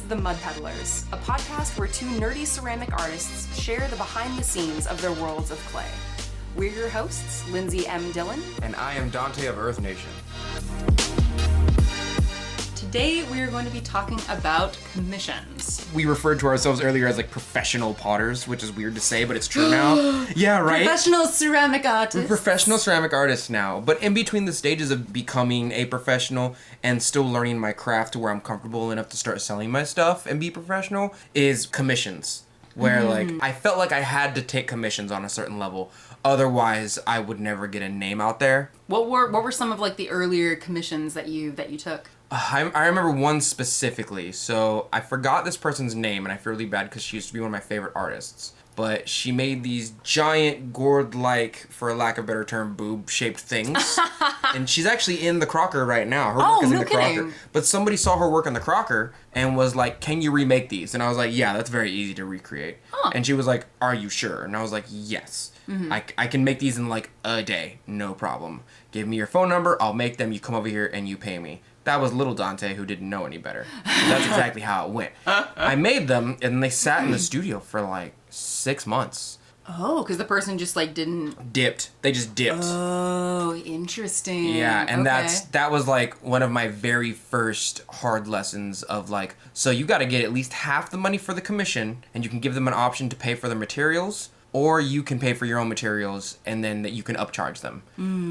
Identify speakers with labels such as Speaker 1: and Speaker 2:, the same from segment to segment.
Speaker 1: The Mud Peddlers, a podcast where two nerdy ceramic artists share the behind-the-scenes of their worlds of clay. We're your hosts, Lindsey M Dillon.
Speaker 2: And I am Donte of Earth Nation.
Speaker 1: Today we are going to be talking about commissions.
Speaker 2: We referred to ourselves earlier as like professional potters, which is weird to say, but it's true now. Yeah, right?
Speaker 1: Professional ceramic artists.
Speaker 2: We're professional ceramic artists now. But in between the stages of becoming a professional and still learning my craft to where I'm comfortable enough to start selling my stuff and be professional is commissions. Where like I felt like I had to take commissions on a certain level. Otherwise, I would never get a name out there.
Speaker 1: What were some of like the earlier commissions that you took?
Speaker 2: I remember one specifically. So I forgot this person's name, and I feel really bad because she used to be one of my favorite artists. But she made these giant gourd-like, for lack of a better term, boob-shaped things. And she's actually in the Crocker right now. Her work is in the Crocker. But somebody saw her work in the Crocker and was like, "Can you remake these?" And I was like, "Yeah, that's very easy to recreate."
Speaker 1: Oh.
Speaker 2: And she was like, "Are you sure?" And I was like, "Yes. I can make these in like a day, no problem. Give me your phone number, I'll make them, you come over here and you pay me." That was little Donte, who didn't know any better. That's exactly how it went. I made them, and they sat in the studio for like 6 months.
Speaker 1: Oh, because the person just like didn't...
Speaker 2: Dipped. They just dipped.
Speaker 1: Oh, interesting.
Speaker 2: Yeah, and
Speaker 1: okay.
Speaker 2: that was like one of my very first hard lessons of like, so you got to get at least half the money for the commission, and you can give them an option to pay for the materials, or you can pay for your own materials and then you can upcharge them.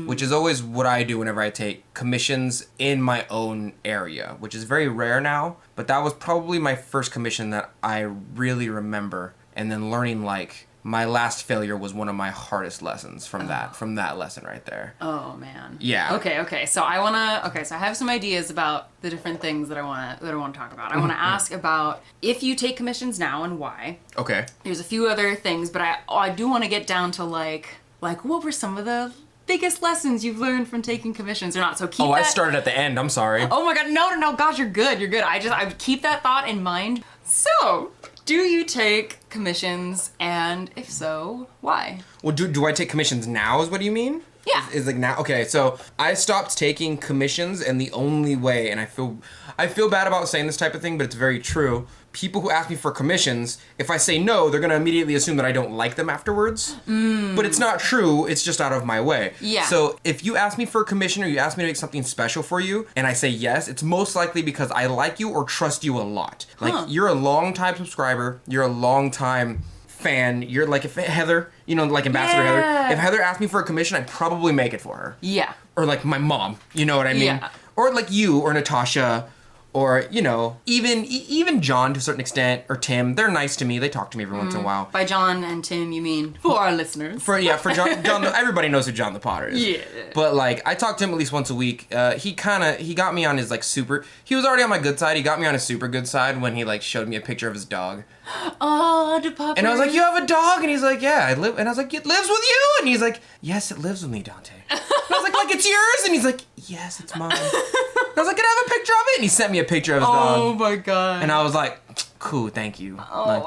Speaker 2: Which is always what I do whenever I take commissions in my own area, which is very rare now. But that was probably my first commission that I really remember. And then learning like my last failure was one of my hardest lessons from that lesson right there.
Speaker 1: Oh man.
Speaker 2: Yeah.
Speaker 1: Okay. So I have some ideas about the different things that I want to talk about. I want to ask about if you take commissions now and why.
Speaker 2: Okay.
Speaker 1: There's a few other things, but I do want to get down to like what were some of the biggest lessons you've learned from taking commissions or not. So keep
Speaker 2: I started at the end. I'm sorry.
Speaker 1: Oh my god. No. Gosh, you're good. I keep that thought in mind. So, do you take commissions, and if so, why?
Speaker 2: Well, do I take commissions now is what you mean?
Speaker 1: Yeah.
Speaker 2: Is like now? Okay, so I stopped taking commissions, and the only way, and I feel bad about saying this type of thing, but it's very true. People who ask me for commissions, if I say no, they're going to immediately assume that I don't like them afterwards. But it's not true. It's just out of my way.
Speaker 1: Yeah.
Speaker 2: So if you ask me for a commission or you ask me to make something special for you, and I say yes, it's most likely because I like you or trust you a lot. Like, you're a long-time subscriber. You're a long-time fan. You're like, if Heather, like Ambassador Heather, if Heather asked me for a commission, I'd probably make it for her.
Speaker 1: Yeah.
Speaker 2: Or like my mom, you know what I mean?
Speaker 1: Yeah.
Speaker 2: Or like you or Natasha. Or, even John to a certain extent, or Tim, they're nice to me. They talk to me every once in a while.
Speaker 1: By John and Tim, you mean for our listeners.
Speaker 2: For John, everybody knows who John the Potter is.
Speaker 1: Yeah.
Speaker 2: But, like, I talk to him at least once a week. He got me on his, like, he was already on my good side. He got me on his super good side when he, like, showed me a picture of his dog.
Speaker 1: Oh, the puppy.
Speaker 2: And I was like, "You have a dog?" And he's like, "Yeah, I live." And I was like, "It lives with you?" And he's like, "Yes, it lives with me, Donte." And I was like, "It's yours?" And he's like, "Yes, it's mine." And I was like, "Can I have a picture of it?" And he sent me a picture of his dog.
Speaker 1: Oh my god.
Speaker 2: And I was like, "Cool, thank you."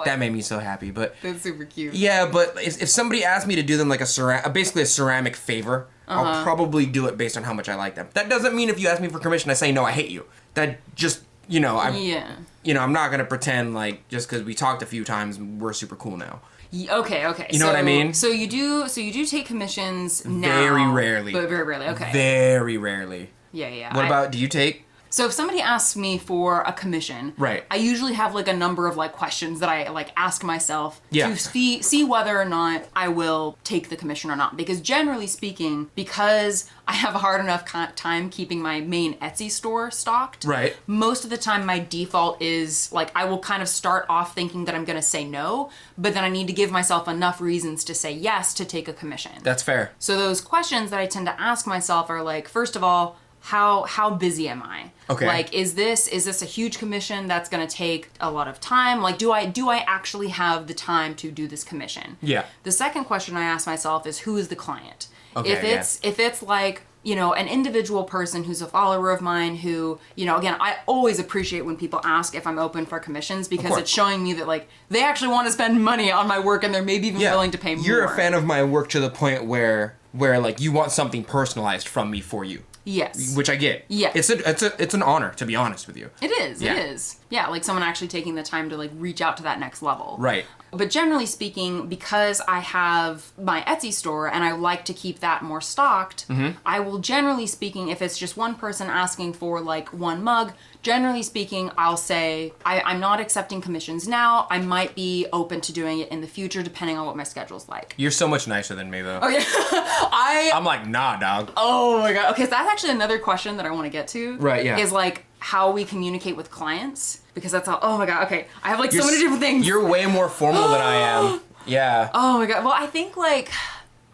Speaker 2: That made me so happy. But
Speaker 1: that's super cute.
Speaker 2: Yeah, but if somebody asked me to do them like basically a ceramic favor, I'll probably do it based on how much I like them. That doesn't mean if you ask me for commission, I say no, I hate you. That just I'm not gonna pretend like just because we talked a few times we're super cool now.
Speaker 1: Okay.
Speaker 2: You know what I mean?
Speaker 1: So you do take commissions now.
Speaker 2: Very rarely.
Speaker 1: But very rarely. Okay.
Speaker 2: Very rarely.
Speaker 1: Yeah.
Speaker 2: What about? Do you take?
Speaker 1: So if somebody asks me for a commission,
Speaker 2: right,
Speaker 1: I usually have like a number of like questions that I like ask myself to see whether or not I will take the commission or not. Because generally speaking, because I have a hard enough time keeping my main Etsy store stocked,
Speaker 2: right,
Speaker 1: most of the time my default is like I will kind of start off thinking that I'm going to say no, but then I need to give myself enough reasons to say yes to take a commission.
Speaker 2: That's fair.
Speaker 1: So those questions that I tend to ask myself are like, first of all, how busy am I?
Speaker 2: Okay.
Speaker 1: Like, is this a huge commission that's going to take a lot of time? Like, do I actually have the time to do this commission?
Speaker 2: Yeah.
Speaker 1: The second question I ask myself is, who is the client?
Speaker 2: Okay,
Speaker 1: if it's like, an individual person who's a follower of mine who, again, I always appreciate when people ask if I'm open for commissions because it's showing me that, like, they actually want to spend money on my work and they're maybe even willing to pay more.
Speaker 2: You're a fan of my work to the point where like you want something personalized from me for you.
Speaker 1: Yes.
Speaker 2: Which I get.
Speaker 1: Yeah.
Speaker 2: It's an honor, to be honest with you.
Speaker 1: It is. Yeah. It is. Yeah, like someone actually taking the time to like reach out to that next level.
Speaker 2: Right.
Speaker 1: But generally speaking, because I have my Etsy store and I like to keep that more stocked, I will generally speaking, if it's just one person asking for like one mug, generally speaking, I'll say, I'm not accepting commissions now. I might be open to doing it in the future, depending on what my schedule's like.
Speaker 2: You're so much nicer than me, though.
Speaker 1: Oh, yeah.
Speaker 2: I'm like, nah, dog.
Speaker 1: Oh, my God. Okay, so that's actually another question that I want to get to.
Speaker 2: Right, yeah.
Speaker 1: Is like how we communicate with clients. Because that's how, oh my God, okay. I have like so many different things.
Speaker 2: You're way more formal than I am. Yeah.
Speaker 1: Oh my God. Well, I think like,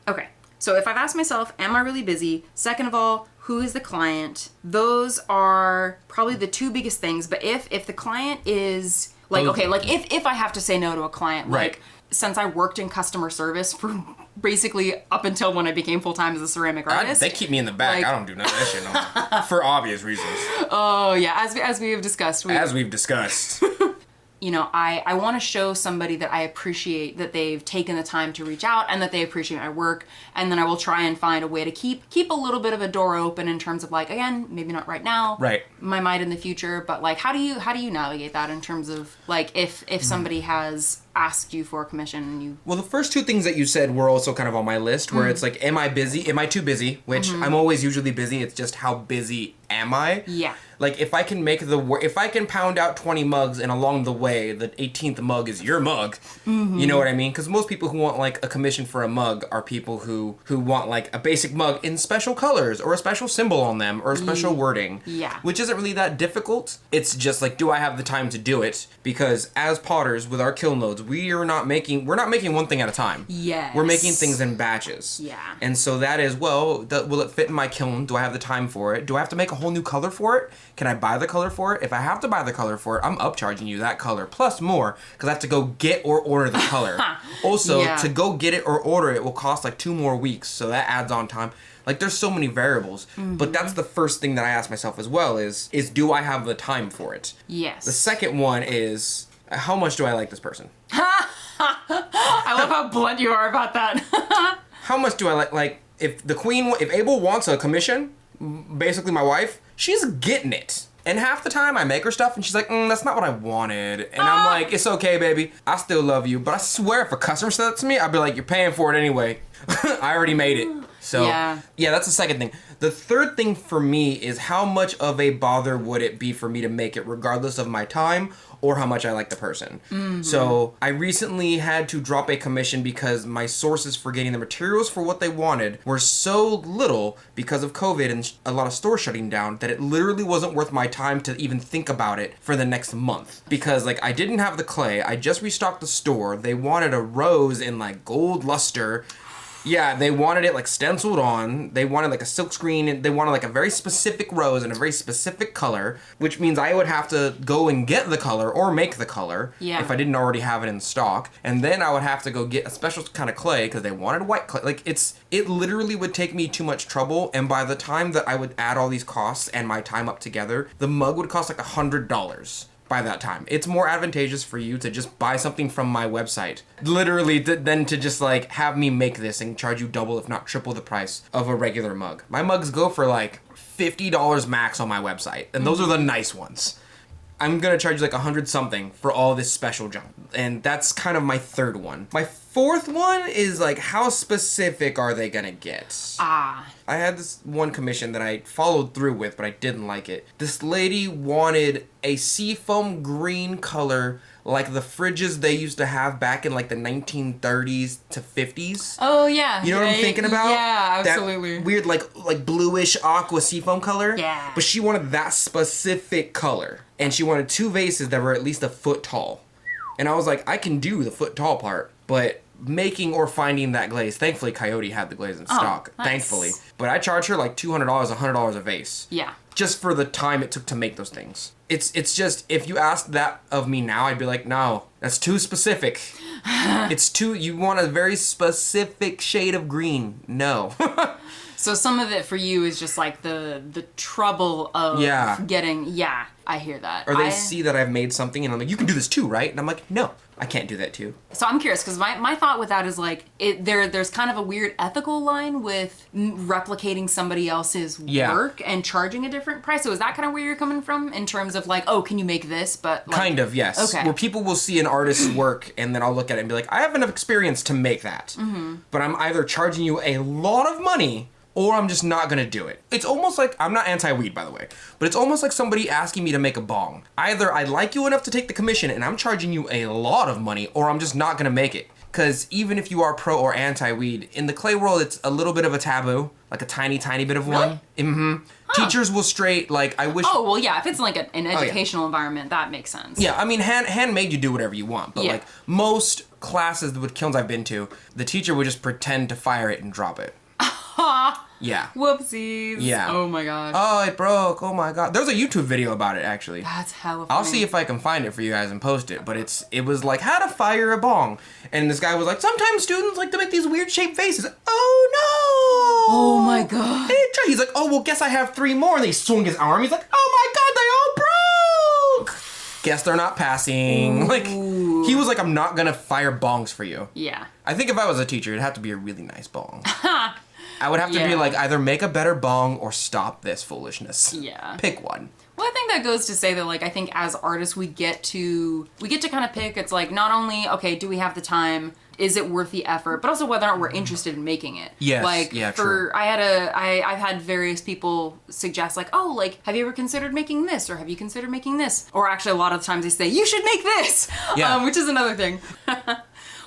Speaker 1: okay. So if I've asked myself, am I really busy? Second of all, who is the client? Those are probably the two biggest things. But if the client is like, okay, like if I have to say no to a client,
Speaker 2: right.
Speaker 1: like since I worked in customer service for basically up until when I became full-time as a ceramic artist.
Speaker 2: They keep me in the back. Like, I don't do none of that shit no more. For obvious reasons.
Speaker 1: Oh yeah, as we have discussed.
Speaker 2: As we've discussed.
Speaker 1: You know, I want to show somebody that I appreciate that they've taken the time to reach out and that they appreciate my work. And then I will try and find a way to keep a little bit of a door open in terms of like, again, maybe not right now.
Speaker 2: Right.
Speaker 1: My might in the future. But like, how do you navigate that in terms of like if somebody has asked you for a commission and you...
Speaker 2: Well, the first two things that you said were also kind of on my list where it's like, am I busy? Am I too busy? Which I'm always usually busy. It's just how busy am I?
Speaker 1: Yeah.
Speaker 2: Like if I can if I can pound out 20 mugs and along the way the 18th mug is your mug, you know what I mean? Because most people who want like a commission for a mug are people who want like a basic mug in special colors or a special symbol on them or a special wording.
Speaker 1: Yeah.
Speaker 2: Which isn't really that difficult. It's just like, do I have the time to do it? Because as potters with our kiln loads, we're not making one thing at a time.
Speaker 1: Yes.
Speaker 2: We're making things in batches.
Speaker 1: Yeah.
Speaker 2: And so that is, well, will it fit in my kiln? Do I have the time for it? Do I have to make a whole new color for it? Can I buy the color for it? If I have to buy the color for it, I'm upcharging you that color plus more because I have to go get or order the color. Also, to go get it or order it will cost like 2 more weeks. So that adds on time. Like there's so many variables, but that's the first thing that I ask myself as well is do I have the time for it?
Speaker 1: Yes.
Speaker 2: The second one is, how much do I like this person?
Speaker 1: I love how blunt you are about that.
Speaker 2: How much do I like, if Abel wants a commission, basically my wife, she's getting it. And half the time I make her stuff and she's like, that's not what I wanted. And I'm like, it's okay, baby. I still love you. But I swear if a customer said that to me, I'd be like, you're paying for it anyway. I already made it. So, yeah, that's the second thing. The third thing for me is how much of a bother would it be for me to make it regardless of my time or how much I like the person. So I recently had to drop a commission because my sources for getting the materials for what they wanted were so little because of COVID and a lot of stores shutting down that it literally wasn't worth my time to even think about it for the next month. Because like I didn't have the clay, I just restocked the store, they wanted a rose in like gold luster. Yeah, they wanted it like stenciled on. They wanted like a silk screen. They wanted like a very specific rose and a very specific color, which means I would have to go and get the color or make the color if I didn't already have it in stock. And then I would have to go get a special kind of clay because they wanted white clay. Like it literally would take me too much trouble. And by the time that I would add all these costs and my time up together, the mug would cost like $100. By that time, it's more advantageous for you to just buy something from my website, literally, than to just like have me make this and charge you double, if not triple, the price of a regular mug. My mugs go for like $50 max on my website, and those are the nice ones. I'm gonna charge you like $100 something for all this special junk, and that's kind of my third one. My fourth one is like, how specific are they gonna get? I had this one commission that I followed through with, but I didn't like it. This lady wanted a seafoam green color like the fridges they used to have back in like the 1930s to 50s.
Speaker 1: Oh yeah.
Speaker 2: You know what I'm thinking about?
Speaker 1: Yeah, absolutely.
Speaker 2: That weird like bluish aqua seafoam color.
Speaker 1: Yeah.
Speaker 2: But she wanted that specific color. And she wanted 2 vases that were at least a foot tall. And I was like, I can do the foot tall part, but making or finding that glaze, thankfully Coyote had the glaze in stock,
Speaker 1: nice.
Speaker 2: thankfully. But I charged her like $200, $100 a vase. Yeah. Just for the time it took to make those things. It's just, if you asked that of me now, I'd be like, no, that's too specific. You want a very specific shade of green. No.
Speaker 1: So some of it for you is just like the trouble of getting, I hear that.
Speaker 2: Or they see that I've made something and I'm like, you can do this too, right? And I'm like, no. I can't do that too.
Speaker 1: So I'm curious, because my thought with that is like, there's kind of a weird ethical line with replicating somebody else's work and charging a different price. So is that kind of where you're coming from in terms of like, oh, can you make this? But like,
Speaker 2: kind of, yes.
Speaker 1: Okay.
Speaker 2: Where people will see an artist's work and then I'll look at it and be like, I have enough experience to make that. But I'm either charging you a lot of money or I'm just not gonna do it. It's almost like, I'm not anti-weed, by the way, but it's almost like somebody asking me to make a bong. Either I like you enough to take the commission and I'm charging you a lot of money, or I'm just not gonna make it. Because even if you are pro or anti-weed, in the clay world, it's a little bit of a taboo, like a tiny, tiny bit of one.
Speaker 1: Huh.
Speaker 2: Teachers will straight, like, I wish...
Speaker 1: Oh, well, yeah, if it's like an educational environment, that makes sense.
Speaker 2: Yeah, I mean, handmade, you do whatever you want, but like, most classes with kilns I've been to, the teacher would just pretend to fire it and drop it. Yeah.
Speaker 1: Whoopsies.
Speaker 2: Yeah.
Speaker 1: Oh my gosh.
Speaker 2: Oh, it broke. Oh my god. There's a YouTube video about it, actually.
Speaker 1: That's hella funny.
Speaker 2: I'll see if I can find it for you guys and post it. But it was like, how to fire a bong. And this guy was like, sometimes students like to make these weird shaped faces. Oh no!
Speaker 1: Oh my god.
Speaker 2: He's like, oh, well, guess I have 3 more. And he swung his arm. He's like, oh my god, they all broke! Guess they're not passing.
Speaker 1: Ooh.
Speaker 2: Like, he was like, I'm not gonna fire bongs for you.
Speaker 1: Yeah.
Speaker 2: I think if I was a teacher, it'd have to be a really nice bong. I would have to be like, either make a better bong or stop this foolishness.
Speaker 1: Yeah.
Speaker 2: Pick one.
Speaker 1: Well, I think that goes to say that, like, I think as artists, we get to kind of pick. It's like, not only, okay, do we have the time? Is it worth the effort? But also whether or not we're interested in making it.
Speaker 2: Yes.
Speaker 1: Like,
Speaker 2: True.
Speaker 1: I've had various people suggest, like, oh, like, have you ever considered making this? Or have you considered making this? Or actually, a lot of the times they say, you should make this!
Speaker 2: Yeah.
Speaker 1: Which is another thing.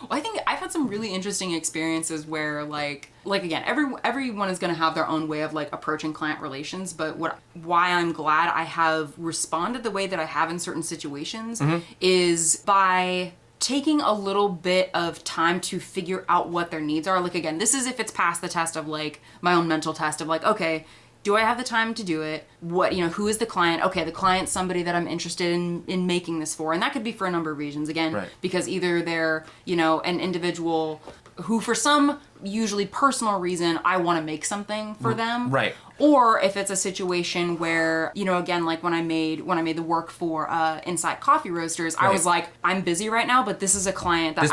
Speaker 1: Well, I think I've had some really interesting experiences where, like again, everyone is going to have their own way of, like, approaching client relations, but why I'm glad I have responded the way that I have in certain situations is by taking a little bit of time to figure out what their needs are. Like, again, this is if it's past the test of, like, my own mental test of, like, okay, do I have the time to do it? What, who is the client? Okay, the client's somebody that I'm interested in making this for. And that could be for a number of reasons. Again, because either they're, an individual who for some usually personal reason, I want to make something for them.
Speaker 2: Right.
Speaker 1: Or if it's a situation where, again, like when I made the work for Inside Coffee Roasters, I was like, I'm busy right now, but this is a client that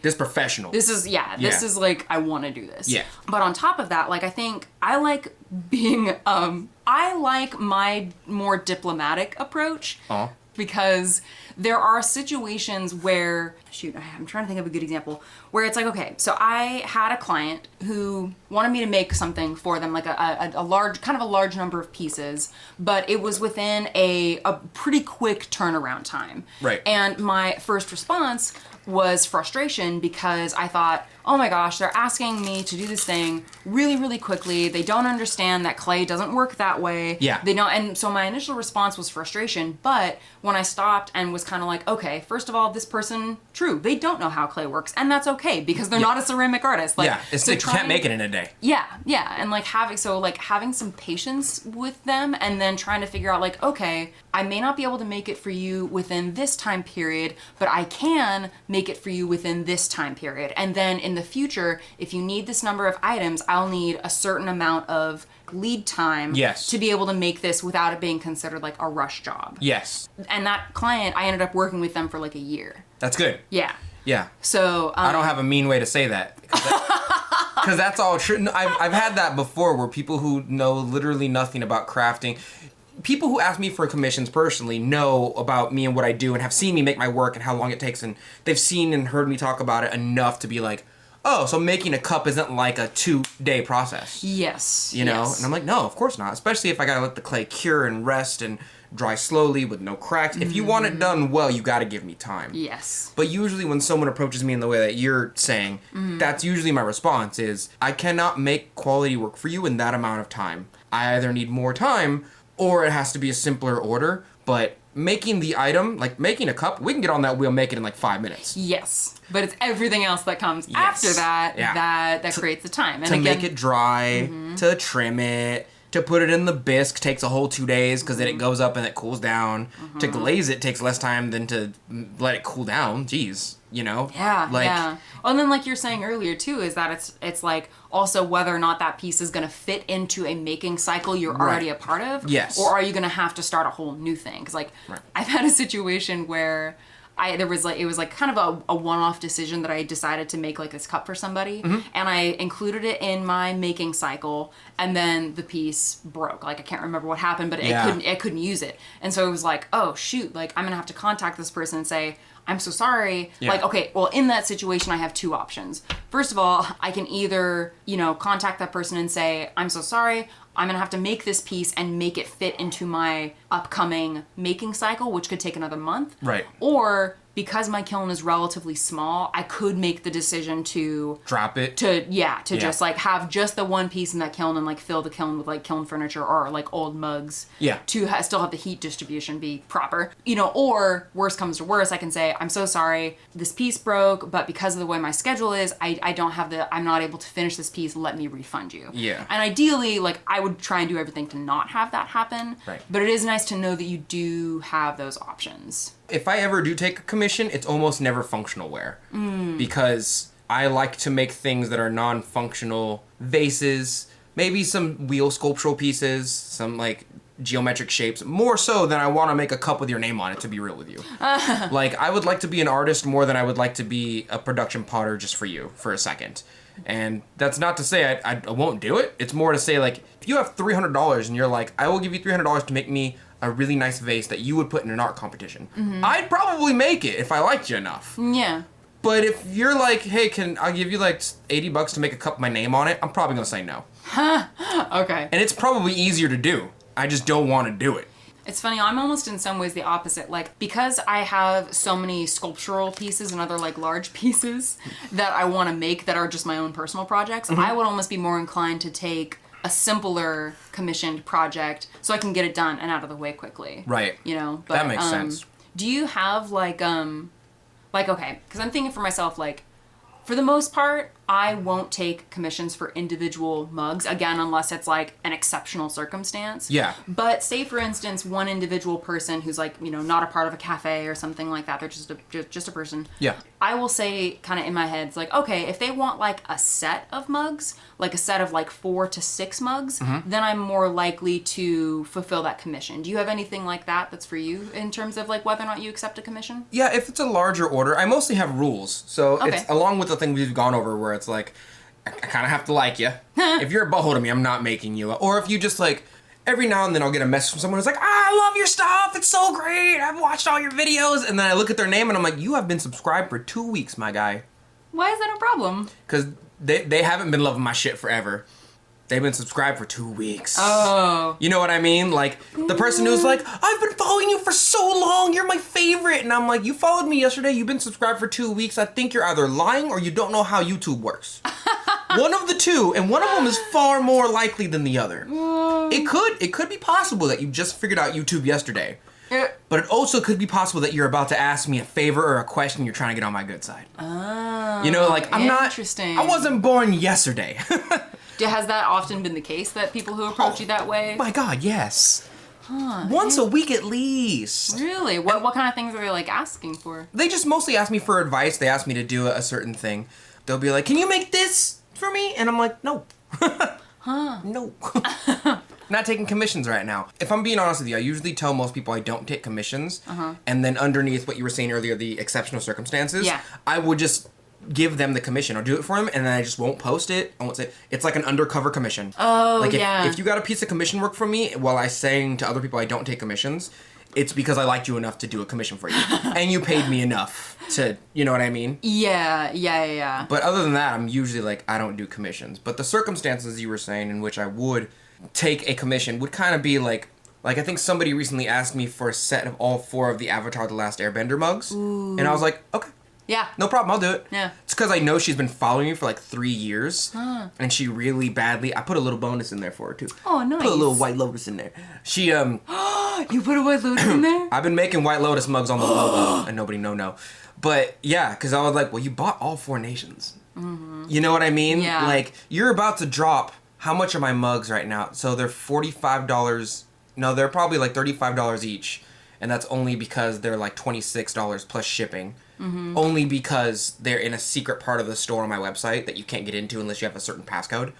Speaker 1: this
Speaker 2: professional.
Speaker 1: This is like, I want to do this.
Speaker 2: Yeah.
Speaker 1: But on top of that, like, I think I like being, I like my more diplomatic approach. Because there are situations where, I'm trying to think of a good example, where it's like, okay, so I had a client who wanted me to make something for them, like a large number of pieces, but it was within a pretty quick turnaround time.
Speaker 2: Right.
Speaker 1: And my first response was frustration because I thought, oh my gosh, they're asking me to do this thing really, really quickly. They don't understand that clay doesn't work that way.
Speaker 2: Yeah.
Speaker 1: They don't, and so my initial response was frustration, but when I stopped and was kind of like, okay, first of all, this person, true, they don't know how clay works, and that's okay because they're not a ceramic artist. Like,
Speaker 2: you can't make it in a day.
Speaker 1: Yeah, and like having some patience with them and then trying to figure out, like, okay, I may not be able to make it for you within this time period, but I can make it for you within this time period. And then in the future, if you need this number of items, I'll need a certain amount of lead time to be able to make this without it being considered like a rush job.
Speaker 2: Yes.
Speaker 1: And that client, I ended up working with them for like a year.
Speaker 2: That's good.
Speaker 1: Yeah.
Speaker 2: Yeah.
Speaker 1: So
Speaker 2: I don't have a mean way to say that. Because that's all true. I've had that before where people who know literally nothing about crafting, people who ask me for commissions personally know about me and what I do and have seen me make my work and how long it takes, and they've seen and heard me talk about it enough to be like, oh, so making a cup isn't like a 2-day process.
Speaker 1: Yes.
Speaker 2: You know? And I'm like, no, of course not. Especially if I gotta let the clay cure and rest and dry slowly with no cracks. If you want it done well, you gotta give me time.
Speaker 1: Yes.
Speaker 2: But usually when someone approaches me in the way that you're saying, that's usually my response is, I cannot make quality work for you in that amount of time. I either need more time or it has to be a simpler order. But making the item, like making a cup, we can get on that wheel, make it in like 5 minutes.
Speaker 1: Yes. But it's everything else that comes after that that creates the time. And
Speaker 2: to make it dry, to trim it, to put it in the bisque takes a whole 2 days because then it goes up and it cools down. To glaze it takes less time than to let it cool down. Jeez, you know?
Speaker 1: Yeah, yeah. Well, and then like you're saying earlier too, is that it's like also whether or not that piece is going to fit into a making cycle you're already a part of.
Speaker 2: Yes.
Speaker 1: Or are you going to have to start a whole new thing? Because like I've had a situation where it was like kind of a one-off decision that I decided to make like this cup for somebody, and I included it in my making cycle, and then the piece broke. Like I can't remember what happened, but it couldn't use it, and so it was like, oh shoot, like I'm gonna have to contact this person and say, I'm so sorry. Yeah. Like, okay, well, in that situation, I have two options. First of all, I can either, contact that person and say, I'm so sorry. I'm going to have to make this piece and make it fit into my upcoming making cycle, which could take another month.
Speaker 2: Right.
Speaker 1: Or because my kiln is relatively small, I could make the decision to
Speaker 2: drop it.
Speaker 1: Just like have just the one piece in that kiln and like fill the kiln with like kiln furniture or like old mugs.
Speaker 2: Yeah.
Speaker 1: To still have the heat distribution be proper. Or worst comes to worst, I can say, I'm so sorry, this piece broke, but because of the way my schedule is, I'm not able to finish this piece, let me refund you.
Speaker 2: Yeah.
Speaker 1: And ideally, like I would try and do everything to not have that happen.
Speaker 2: Right.
Speaker 1: But it is nice to know that you do have those options.
Speaker 2: If I ever do take a commission, it's almost never functional wear. Because I like to make things that are non-functional vases, maybe some wheel sculptural pieces, some like geometric shapes, more so than I want to make a cup with your name on it, to be real with you. Like, I would like to be an artist more than I would like to be a production potter just for you, for a second. And that's not to say I won't do it. It's more to say, like, if you have $300 and you're like, I will give you $300 to make me a really nice vase that you would put in an art competition, I'd probably make it if I liked you enough.
Speaker 1: Yeah.
Speaker 2: But if you're like, hey, I'll give you like $80 to make a cup with my name on it, I'm probably gonna say no.
Speaker 1: Okay.
Speaker 2: And it's probably easier to do. I just don't want to do it.
Speaker 1: It's funny, I'm almost in some ways the opposite. Like, because I have so many sculptural pieces and other like large pieces that I want to make that are just my own personal projects, I would almost be more inclined to take a simpler commissioned project so I can get it done and out of the way quickly.
Speaker 2: Right.
Speaker 1: But
Speaker 2: that makes sense.
Speaker 1: Do you have like okay, because I'm thinking for myself, like, for the most part, I won't take commissions for individual mugs, again, unless it's like an exceptional circumstance.
Speaker 2: Yeah.
Speaker 1: But say, for instance, one individual person who's like, not a part of a cafe or something like that, they're just a person.
Speaker 2: Yeah.
Speaker 1: I will say kind of in my head, it's like, okay, if they want like a set of mugs, like a set of like 4 to 6 mugs, then I'm more likely to fulfill that commission. Do you have anything like that that's for you in terms of like whether or not you accept a commission?
Speaker 2: Yeah, if it's a larger order, I mostly have rules. So it's along with the thing we've gone over where it's like, I kind of have to like you. If you're a butthole to me, I'm not making you. Or if you just like, every now and then I'll get a message from someone who's like, I love your stuff. It's so great. I've watched all your videos. And then I look at their name and I'm like, you have been subscribed for 2 weeks, my guy.
Speaker 1: Why is that a problem?
Speaker 2: Because they haven't been loving my shit forever. They've been subscribed for 2 weeks.
Speaker 1: Oh.
Speaker 2: You know what I mean? Like, the person who's like, I've been following you for so long. You're my favorite. And I'm like, you followed me yesterday. You've been subscribed for 2 weeks. I think you're either lying or you don't know how YouTube works. One of the two, and one of them is far more likely than the other. It could be possible that you just figured out YouTube yesterday. But it also could be possible that you're about to ask me a favor or a question you're trying to get on my good side.
Speaker 1: Oh.
Speaker 2: I'm not...
Speaker 1: Interesting.
Speaker 2: I wasn't born yesterday.
Speaker 1: Has that often been the case, that people who approach you that way?
Speaker 2: My God, yes. Once a week at least.
Speaker 1: Really? What kind of things are they like asking for?
Speaker 2: They just mostly ask me for advice. They ask me to do a certain thing. They'll be like, can you make this for me? And I'm like, no. No. Not taking commissions right now. If I'm being honest with you, I usually tell most people I don't take commissions. And then underneath what you were saying earlier, the exceptional circumstances, I would just give them the commission or do it for them, and then I just won't post it. I won't say it's like an undercover commission.
Speaker 1: Oh,
Speaker 2: like if you got a piece of commission work from me while I saying to other people I don't take commissions, it's because I liked you enough to do a commission for you. And you paid me enough to, you know what I mean?
Speaker 1: Yeah.
Speaker 2: But other than that, I'm usually like, I don't do commissions. But the circumstances you were saying in which I would take a commission would kind of be like I think somebody recently asked me for a set of all 4 of the Avatar The Last Airbender mugs. Ooh. And I was like, okay.
Speaker 1: Yeah.
Speaker 2: No problem, I'll do it.
Speaker 1: Yeah.
Speaker 2: It's because I know she's been following me for like 3 years. And she really badly... I put a little bonus in there for her, too.
Speaker 1: Oh, nice.
Speaker 2: Put a little White Lotus in there. She,
Speaker 1: You put a White Lotus in there?
Speaker 2: I've been making White Lotus mugs on the logo, and nobody no. But, yeah, because I was like, well, you bought all 4 nations. You know what I mean?
Speaker 1: Yeah.
Speaker 2: Like, you're about to drop... How much are my mugs right now? So they're $45... No, they're probably like $35 each. And that's only because they're like $26 plus shipping. Only because they're in a secret part of the store on my website that you can't get into unless you have a certain passcode.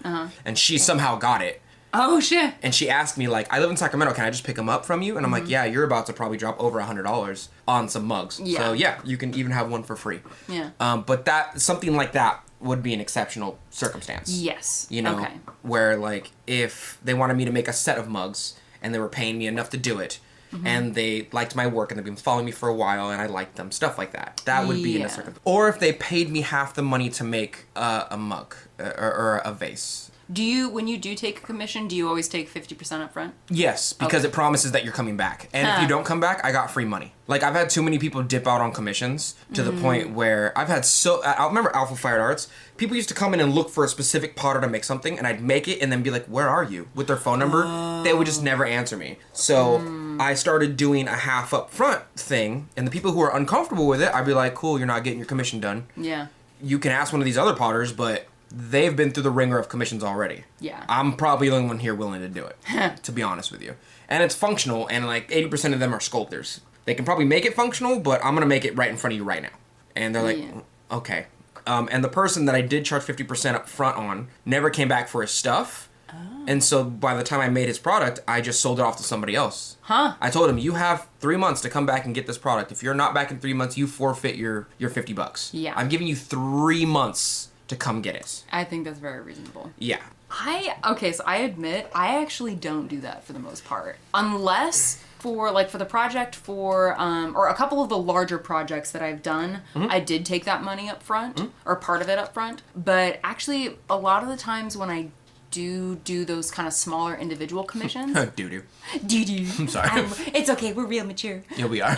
Speaker 2: And she somehow got it.
Speaker 1: Oh, shit.
Speaker 2: And she asked me, like, I live in Sacramento, can I just pick them up from you? And I'm like, yeah, you're about to probably drop over $100 on some mugs. Yeah. So, yeah, you can even have one for free.
Speaker 1: Yeah.
Speaker 2: But something like that would be an exceptional circumstance.
Speaker 1: Yes.
Speaker 2: You know,
Speaker 1: okay.
Speaker 2: Where, like, if they wanted me to make a set of mugs and they were paying me enough to do it, and they liked my work and they've been following me for a while and I liked them, stuff like that. That would be in a circumstance. Or if they paid me half the money to make a mug or a vase.
Speaker 1: When you do take a commission, do you always take 50% up front?
Speaker 2: Yes, because it promises that you're coming back. And if you don't come back, I got free money. Like, I've had too many people dip out on commissions to the point where I've had I remember Alpha Fired Arts. People used to come in and look for a specific potter to make something, and I'd make it and then be like, where are you? With their phone number. They would just never answer me. So I started doing a half up front thing, and the people who are uncomfortable with it, I'd be like, cool, you're not getting your commission done.
Speaker 1: Yeah.
Speaker 2: You can ask one of these other potters, but they've been through the ringer of commissions already.
Speaker 1: Yeah.
Speaker 2: I'm probably the only one here willing to do it, to be honest with you. And it's functional, and like 80% of them are sculptors. They can probably make it functional, but I'm going to make it right in front of you right now. And they're like, okay. And the person that I did charge 50% up front on never came back for his stuff. Oh. And so by the time I made his product, I just sold it off to somebody else.
Speaker 1: Huh.
Speaker 2: I told him, you have 3 months to come back and get this product. If you're not back in 3 months, you forfeit your $50.
Speaker 1: Yeah.
Speaker 2: I'm giving you 3 months to come get it.
Speaker 1: I think that's very reasonable.
Speaker 2: Yeah.
Speaker 1: So I admit, I actually don't do that for the most part. Unless for the project or a couple of the larger projects that I've done, I did take that money up front, or part of it up front. But actually, a lot of the times when I do those kind of smaller individual commissions.
Speaker 2: Doo-doo.
Speaker 1: Doo-doo.
Speaker 2: I'm sorry.
Speaker 1: It's okay, we're real mature.
Speaker 2: Yeah, we are.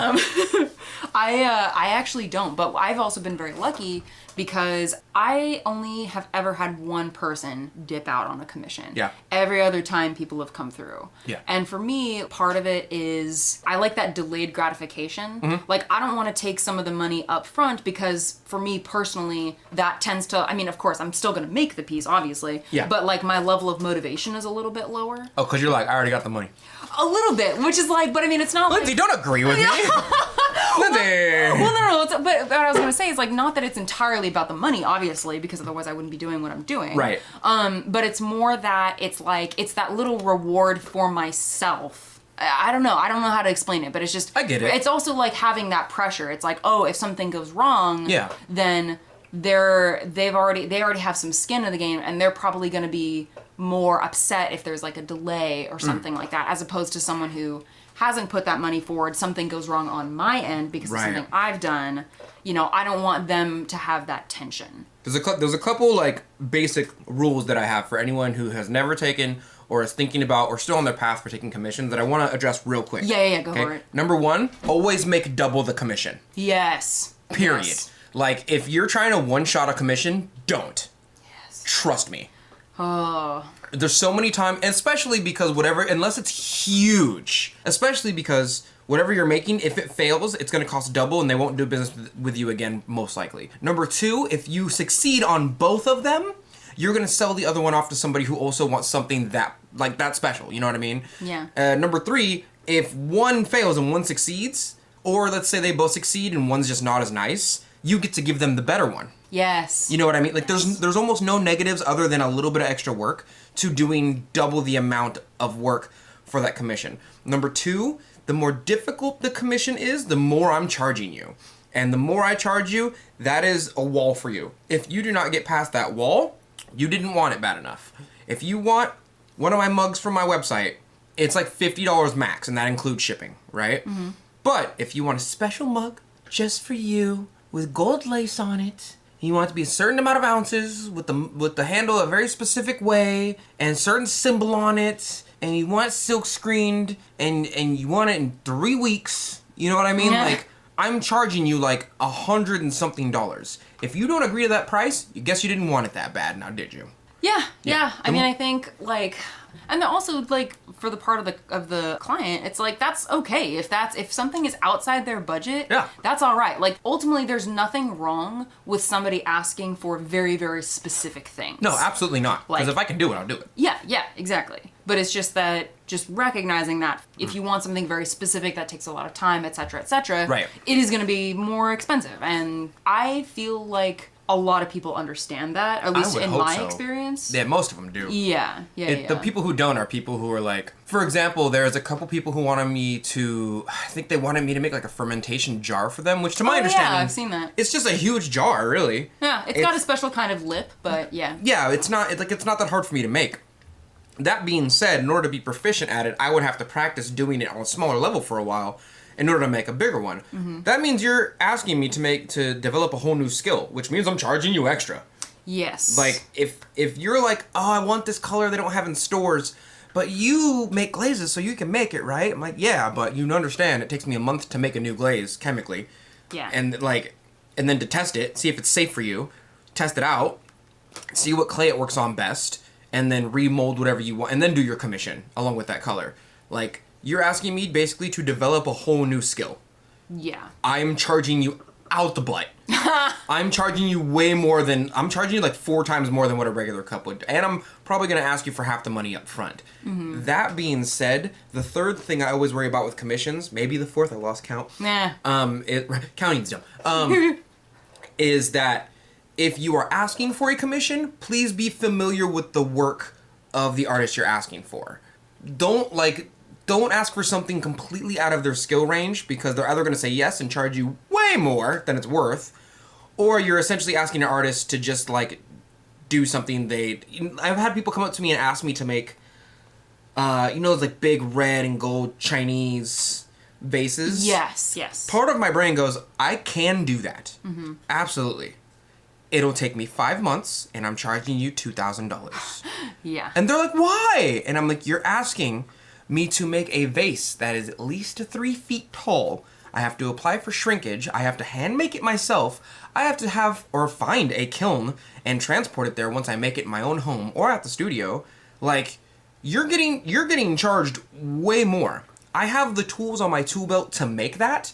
Speaker 1: I actually don't, but I've also been very lucky because I only have ever had one person dip out on a commission.
Speaker 2: Yeah.
Speaker 1: Every other time people have come through.
Speaker 2: Yeah.
Speaker 1: And for me, part of it is I like that delayed gratification. Like, I don't want to take some of the money up front because for me personally, that tends to, I mean, of course, I'm still going to make the piece, obviously.
Speaker 2: Yeah.
Speaker 1: But like my level of motivation is a little bit lower.
Speaker 2: Oh, because you're like, I already got the money.
Speaker 1: A little bit, which is like, but I mean, it's not
Speaker 2: Lindsey,
Speaker 1: like...
Speaker 2: don't agree with me. Lindsey!
Speaker 1: Well, no, but what I was going to say is like, not that it's entirely about the money, obviously, because otherwise I wouldn't be doing what I'm doing.
Speaker 2: Right.
Speaker 1: But it's more that it's like, it's that little reward for myself. I don't know how to explain it, but it's just...
Speaker 2: I get it.
Speaker 1: It's also like having that pressure. It's like, oh, if something goes wrong, then they already have some skin in the game, and they're probably going to be more upset if there's like a delay or something like that, as opposed to someone who hasn't put that money forward, something goes wrong on my end because of something I've done. You know, I don't want them to have that tension.
Speaker 2: There's a couple like basic rules that I have for anyone who has never taken or is thinking about or still on their path for taking commissions that I want to address real quick.
Speaker 1: Yeah, go for it.
Speaker 2: Number 1, always make double the commission.
Speaker 1: Yes.
Speaker 2: Period.
Speaker 1: Yes.
Speaker 2: Like, if you're trying to one-shot a commission, don't.
Speaker 1: Yes.
Speaker 2: Trust me.
Speaker 1: Oh.
Speaker 2: There's so many times, especially because unless it's huge, especially because whatever you're making, if it fails, it's going to cost double and they won't do business with you again, most likely. Number 2, if you succeed on both of them, you're going to sell the other one off to somebody who also wants something that special, you know what I mean?
Speaker 1: Yeah.
Speaker 2: Number 3, if one fails and one succeeds, or let's say they both succeed and one's just not as nice, you get to give them the better one.
Speaker 1: Yes.
Speaker 2: You know what I mean? Like, there's almost no negatives other than a little bit of extra work to doing double the amount of work for that commission. Number 2, the more difficult the commission is, the more I'm charging you. And the more I charge you, that is a wall for you. If you do not get past that wall, you didn't want it bad enough. If you want one of my mugs from my website, it's like $50 max, and that includes shipping, right? Mm-hmm. But if you want a special mug just for you with gold lace on it, you want it to be a certain amount of ounces with the handle a very specific way and certain symbol on it, and you want it silk screened and you want it in 3 weeks. You know what I mean?
Speaker 1: Yeah.
Speaker 2: Like, I'm charging you like $100 and something. If you don't agree to that price, you guess you didn't want it that bad, now did you?
Speaker 1: Yeah. I mean, I think like, and then also like for the part of the client, it's like that's okay if something is outside their budget.
Speaker 2: Yeah,
Speaker 1: that's all right. Like ultimately, there's nothing wrong with somebody asking for very, very specific things.
Speaker 2: No, absolutely not. Because if I can do it, I'll do it.
Speaker 1: Yeah, exactly. But it's just recognizing that if you want something very specific that takes a lot of time, etc.,
Speaker 2: right,
Speaker 1: it is going to be more expensive. And I feel like a lot of people understand that, at least in my
Speaker 2: so.
Speaker 1: experience.
Speaker 2: Yeah, most of them do.
Speaker 1: Yeah.
Speaker 2: The people who don't are people who are like, for example, there's a couple people who wanted me to, I think they wanted me to make like a fermentation jar for them, which to my understanding,
Speaker 1: yeah, I've seen that.
Speaker 2: It's just a huge jar, really.
Speaker 1: Yeah, it's got a special kind of lip, but yeah.
Speaker 2: Yeah, it's not that hard for me to make. That being said, in order to be proficient at it, I would have to practice doing it on a smaller level for a while in order to make a bigger one. Mm-hmm. That means you're asking me to develop a whole new skill, which means I'm charging you extra.
Speaker 1: Yes.
Speaker 2: Like, if you're like, oh, I want this color they don't have in stores, but you make glazes so you can make it, right? I'm like, yeah, but you understand it takes me a month to make a new glaze chemically.
Speaker 1: Yeah.
Speaker 2: And then to test it, see if it's safe for you, test it out, see what clay it works on best, and then remold whatever you want, and then do your commission along with that color. Like, you're asking me basically to develop a whole new skill.
Speaker 1: Yeah.
Speaker 2: I'm charging you out the butt. I'm charging you I'm charging you like 4 times more than what a regular cup would. And I'm probably going to ask you for half the money up front. Mm-hmm. That being said, the third thing I always worry about with commissions, maybe the fourth, I lost count.
Speaker 1: Nah.
Speaker 2: Counting's dumb. Is that if you are asking for a commission, please be familiar with the work of the artist you're asking for. Don't ask for something completely out of their skill range, because they're either going to say yes and charge you way more than it's worth, or you're essentially asking an artist to just like do something I've had people come up to me and ask me to make those like big red and gold Chinese vases.
Speaker 1: Yes.
Speaker 2: Part of my brain goes, I can do that. Mm-hmm. Absolutely. It'll take me 5 months, and I'm charging you $2,000.
Speaker 1: Yeah.
Speaker 2: And they're like, why? And I'm like, you're asking me to make a vase that is at least 3 feet tall. I have to apply for shrinkage. I have to hand make it myself. I have to find a kiln and transport it there once I make it in my own home or at the studio. Like, you're getting charged way more. I have the tools on my tool belt to make that,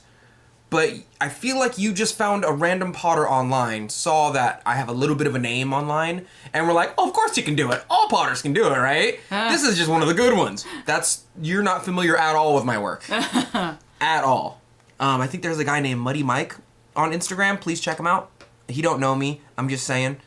Speaker 2: but I feel like you just found a random potter online, saw that I have a little bit of a name online, and we're like, oh, of course you can do it. All potters can do it, right? This is just one of the good ones. You're not familiar at all with my work. At all. I think there's a guy named Muddy Mike on Instagram. Please check him out. He don't know me. I'm just saying.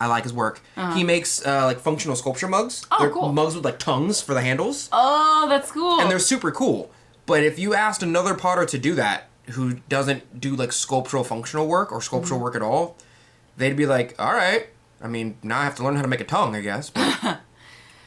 Speaker 2: I like his work. Uh-huh. He makes like functional sculpture mugs.
Speaker 1: Oh,
Speaker 2: they're
Speaker 1: cool.
Speaker 2: Mugs with like tongues for the handles.
Speaker 1: Oh, that's cool.
Speaker 2: And they're super cool. But if you asked another potter to do that, who doesn't do like sculptural functional work or sculptural work at all, they'd be like, all right. I mean, now I have to learn how to make a tongue, I guess. But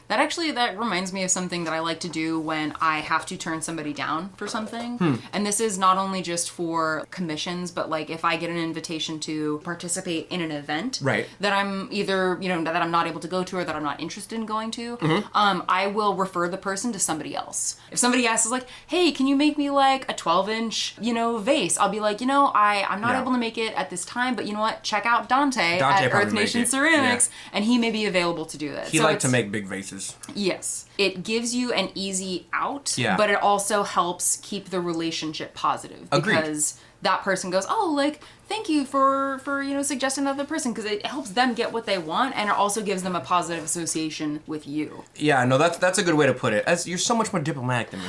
Speaker 1: That reminds me of something that I like to do when I have to turn somebody down for something. And this is not only just for commissions, but like if I get an invitation to participate in an event that I'm either, that I'm not able to go to or that I'm not interested in going to, I will refer the person to somebody else. If somebody asks like, hey, can you make me like a 12-inch, vase? I'll be like, I'm not able to make it at this time, but you know what? Check out Donte at Earth Nation Ceramics, and he may be available to do that.
Speaker 2: He likes to make big vases.
Speaker 1: Yes. It gives you an easy out,
Speaker 2: yeah.
Speaker 1: but it also helps keep the relationship positive.
Speaker 2: Agreed.
Speaker 1: Because that person goes, oh, like, thank you for suggesting another person, because it helps them get what they want, and it also gives them a positive association with you.
Speaker 2: Yeah, no, that's a good way to put it. You're so much more diplomatic than me.